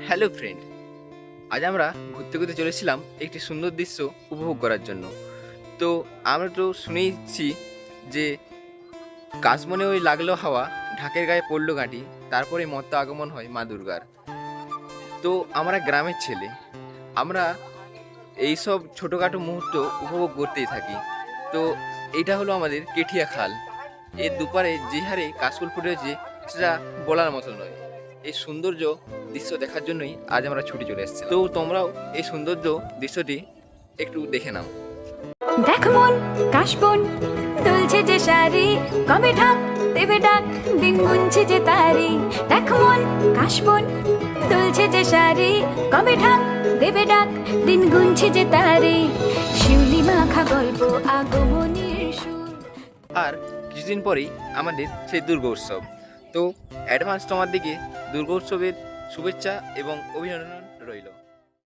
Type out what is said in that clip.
Hello friend, আজ আমরা ঘুরতে ঘুরতে চলেছিলাম একটি সুন্দর দৃশ্য উপভোগ করার জন্য। তো আমরা তো শুনেইছি যে কাশবনে ওই লাগলো হাওয়া, ঢাকের গায়ে পড়লো ঘাঁটি, তারপরে মত্ত আগমন হয় মা দুর্গার। তো আমরা গ্রামের ছেলে, আমরা এইসব ছোটোখাটো মুহূর্ত উপভোগ করতেই থাকি। তো এইটা হলো আমাদের কেঠিয়া খাল। এর দুপারে যে হারে কাশফুল ফুটেছে সেটা বলার মতো নয়। এই সৌন্দর্য দৃশ্য দেখার জন্যই আজ আমরা ছুটে চলে এসেছি। তো তোমরাও এই সৌন্দর্য দৃশ্যটি একটু দেখে নাও। দেখ মন কাশবন দুলছে যে শাড়ি, কবে ঢাক দেবে ডাক, দিন গুনছে যে তারি। দেখ মন কাশবন দুলছে যে শাড়ি, কবে ঢাক দেবে ডাক, দিন গুনছে যে তারি। শিউলি মাখা গল্প আগমনের সুর। আর কিছুদিন পরেই আমাদের সেই দুর্গোৎসব। তো অ্যাডভান্স তোমার দিকে দুর্গোৎসবের শুভেচ্ছা এবং অভিনন্দন রইল।